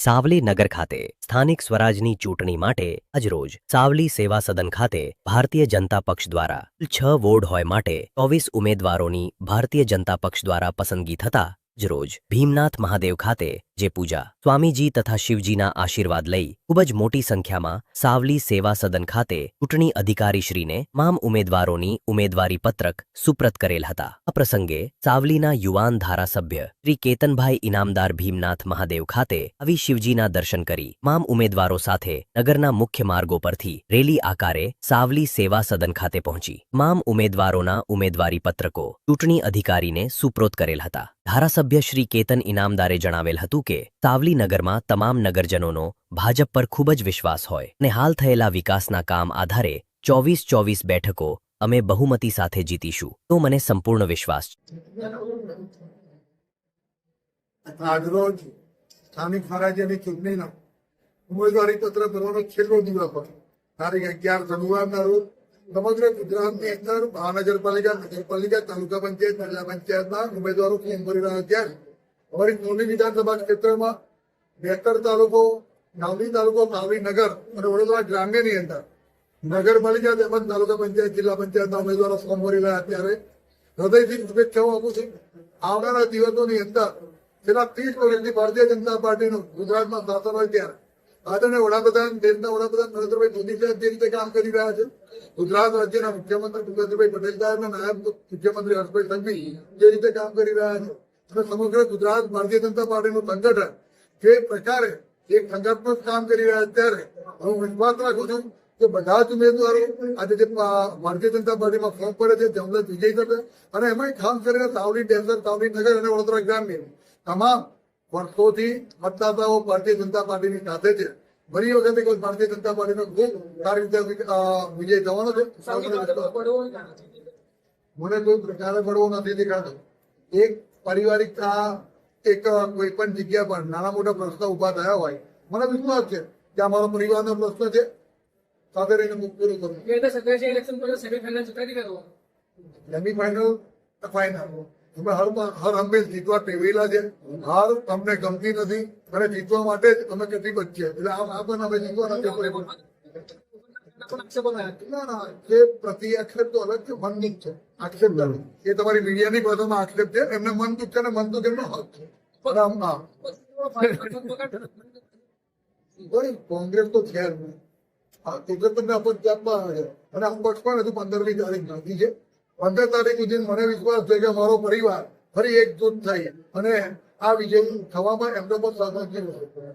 સાવલી નગર ખાતે સ્થાનિક સ્વરાજની ચૂંટણી માટે આજરોજ સાવલી સેવા સદન ખાતે ભારતીય જનતા પક્ષ દ્વારા 6 વોર્ડ હોય માટે 24 ઉમેદવારોની ભારતીય જનતા પક્ષ દ્વારા પસંદગી થતા આજરોજ ભીમનાથ મહાદેવ ખાતે જે પૂજા સ્વામીજી તથા શિવજીના આશીર્વાદ લઈ ખૂબ જ મોટી સંખ્યામાં સાવલી સેવા સદન ખાતે ચૂંટણી અધિકારીશ્રીને તમામ ઉમેદવારોની ઉમેદવારી પત્રક સુપ્રત કરેલ હતા। આ પ્રસંગે સાવલીના યુવાન ધારાસભ્ય શ્રી કેતનભાઈ ઇનામદાર ભીમનાથ મહાદેવ ખાતે આવી શિવજીના દર્શન કરી તમામ ઉમેદવારો સાથે નગરના મુખ્ય માર્ગો પરથી રેલી આકારે સાવલી સેવા સદન ખાતે પહોંચી તમામ ઉમેદવારોના ઉમેદવારી પત્રકો ચૂંટણી અધિકારીને સુપ્રત કરેલ હતા। ધારાસભ્ય શ્રી કેતન ઇનામદારે જણાવેલ હતું કે સાવલી નગરમાં તમામ નગરજનોનો ભાજપ પર ખૂબ જ વિશ્વાસ હોય અને હાલ થયેલા વિકાસના કામ આધારે 24 બેઠકો અમે બહુમતી સાથે જીતીશું તો મને સંપૂર્ણ વિશ્વાસ છે। આજરોજ સ્થાનિક સ્વરાજ્યની ચૂંટણીનો ઉમેદવારી પત્ર ભરવાનો છેલ્લો દિવસ હતો। તારીખ 11 રવિવારના રોજ સમગ્ર ગુજરાતની અંદર મહાનગરપાલિકા, નગરપાલિકા, તાલુકા પંચાયત, જિલ્લા પંચાયતના ઉમેદવારો ફોર્મ ભરી રહ્યા ત્યારે અમારી મોરબી વિધાનસભા ક્ષેત્રમાં 72 તાલુકો, સાવલી તાલુકો, સાવલી નગર અને વડોદરા ગ્રામ્યની અંદર નગરપાલિકા તેમજ તાલુકા પંચાયત, જિલ્લા પંચાયતના ઉમેદવારો ફોર્મ ભરી રહ્યા ત્યારે હૃદયથી શુભેચ્છાઓ આપું છું। આવનારા દિવસોની અંદર છેલ્લા 30 વર્ષથી ભારતીય જનતા પાર્ટીનું ગુજરાતમાં શાસન હોય ત્યારે આદરણીય વડાપ્રધાન, દેશના વડાપ્રધાન નરેન્દ્રભાઈ મોદી સાહેબ જે રીતે કામ કરી રહ્યા છે, ગુજરાત રાજ્યના મુખ્યમંત્રી ભૂપેન્દ્રભાઈ પટેલ સાહેબ અને નાયબ મુખ્યમંત્રી હર્ષભાઈ સંઘવી જે રીતે કામ કરી રહ્યા છે અને સમગ્ર ગુજરાત ભારતીય જનતા પાર્ટીનું સંગઠન જે પ્રકારે એક સંગઠનાત્મક કામ કરી રહ્યા છે ત્યારે હું વિશ્વાસ રાખું છું કે બધા જ ઉમેદવારો આજે જે ભારતીય જનતા પાર્ટીમાં ફોર્મ ભરે છે તેમને વિજય થશે અને એમાં ખાસ કરીને સાવલી ડેન્સર, સાવલી નગર અને વડોદરા ગ્રામ્ય તમામ વર્ષોથી મતદાતાઓ ભારતીય જનતા પાર્ટીની સાથે છે। ફરી વખતે કોઈ ભારતીય જનતા પાર્ટીનો ખૂબ સારી રીતે વિજય થવાનો છે। મને કોઈ પ્રકારે પડવો નથી દેખાતો। એક પારિવારિકતા, એક કોઈ પણ જગ્યા પર નાના મોટા પ્રશ્ન ઉભા થયા હોય, મને વિશ્વાસ છે કે આ મારો પરિવારનો પ્રશ્ન છે, સાથે રહીને હું પૂરું કરું। સેમીફાઈનલ, ફાઈનલ હર હંમેશ જીતવા ટેવેલા છે। હાર અમને ગમતી નથી અને જીતવા માટે જ અમે કટિબદ્ધ છીએ। એટલે આ પણ અમે જીતવા નથી। ના, એ પ્રતિ આક્ષેપ તો અલગ છે, મન દુઃખ છે, આક્ષેપ નથી। એ તમારી મીડિયાની ભાષામાં આક્ષેપ છે, એમને મન દુઃખ છે અને મન દુઃખ એમનો હક છે। કોંગ્રેસ તો છે જ નહીં, કોંગ્રેસ તમને અપક્ષ આપવા આવે છે અને અપક્ષ પણ હજુ 15મી તારીખ બાકી છે। 15 તારીખ સુધી મને વિશ્વાસ છે કે મારો પરિવાર ફરી એકજૂથ થઈ અને આ વિજય થવામાં એમનો પણ સહભાગી હશે।